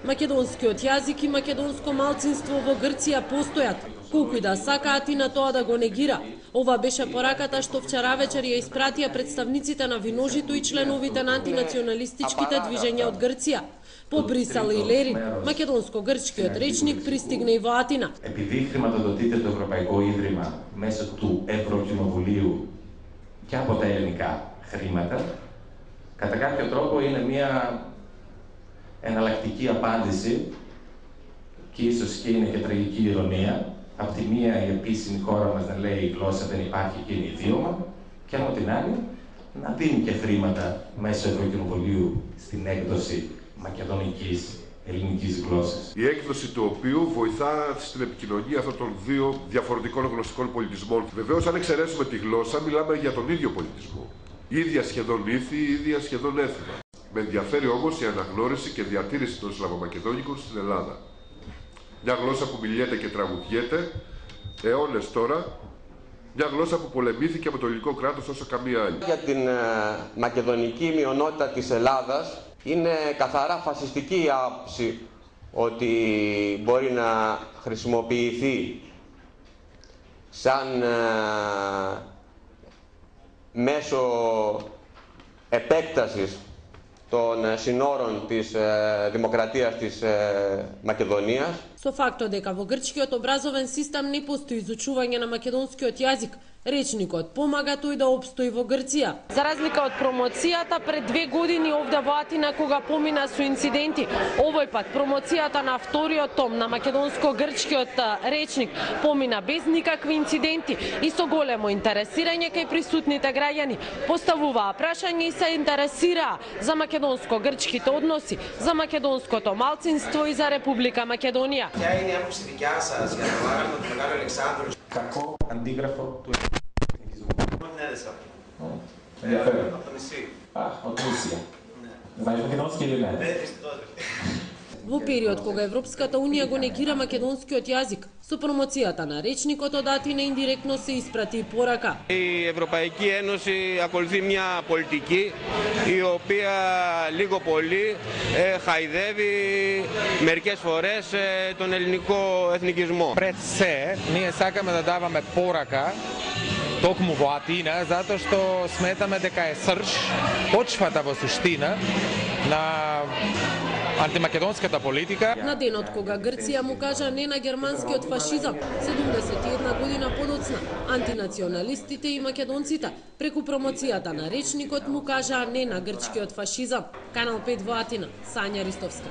Македонскиот јазик и македонско малцинство во Грција постојат, колку и да сакаат и на тоа да го негира. Ова беше пораката што вчера вечер ја испратија представниците на Виножито и членовите на антинационалистичките движења од Грција. По Брисел и Лерин, македонско-грчкиот речник пристигне и во Атина. Επειδή χρηματοδοτείται το Ευρωπαϊκό Ίδρυμα μέσω του Ευρωκοινοβουλίου και από τα ελληνικά χρήματα, κατά κάποιο τρόπο είναι μια εναλλακτική απάντηση και ίσως και είναι και τραγική ηρωνία. Από τη μία η επίσημη χώρα μας να λέει η γλώσσα δεν υπάρχει και είναι ιδίωμα και από την άλλη να δίνει και χρήματα μέσω Ευρωκοινοβουλίου στην έκδοση μακεδονικής ελληνικής γλώσσας. Η έκδοση του οποίου βοηθά στην επικοινωνία αυτών των δύο διαφορετικών γλωσσικών πολιτισμών. Βεβαίως, αν εξαιρέσουμε τη γλώσσα, μιλάμε για τον ίδιο πολιτισμό. Ίδια σχεδόν ήθη, ίδια σχεδόν έθιμα. Με ενδιαφέρει όμως η αναγνώριση και διατήρηση των Σλαβομακεδόνικων στην Ελλάδα. Μια γλώσσα που μιλιέται και τραγουδιέται αιώνες τώρα, μια γλώσσα που πολεμήθηκε με το ελληνικό κράτος όσο καμία άλλη. Για την μακεδονική μειονότητα της Ελλάδας είναι καθαρά φασιστική η άποψη ότι μπορεί να χρησιμοποιηθεί σαν μέσο επέκτασης των συνόρων της δημοκρατίας της Μακεδονίας. Со фактот дека во грчкиот образовен систем не постои изучување на македонскиот јазик, речникот помага тој да опстои во Грција. За разлика од промоцијата пред 2 години овде во Атина кога помина со инциденти, овој пат промоцијата на вториот том на македонско-грчкиот речник помина без никакви инциденти и со големо интересирање кај присутните граѓани. Поставуваа прашања и се интересираа за македонско-грчките односи, за македонското малцинство и за Република Македонија. Ποια είναι η άποψη δικιά σας για το άγαλμα του Μεγάλου Αλεξάνδρου? Κακό αντίγραφο του εθνικισμού. Πότε έδεσα? Ενδιαφέρον. Από το νησί. От Русија. Знаеш македонски или не? Не, вижте този. Во период кога Европската Унија го негира македонскиот јазик, со промоцијата на речникот од Атина индиректно се испрати и порака. Η Ευρωπαϊκή Ένωση ακολουθεί μια πολιτική η οποία λίγο πολύ χαϊδεύει μερικές φορές τον ελληνικό εθνικισμό. Пред се, ние сакаме да даваме порака токму во Атина, затоа што сметаме дека е срж, почвата во суштина на антимакедонската политика. На денот кога Грција му кажа не на германскиот фашизам, 71 година подоцна, антинационалистите и македонците преку промоцијата на речникот му кажаа не на грчкиот фашизам. Канал 5 во Атина, Сања Ристовска.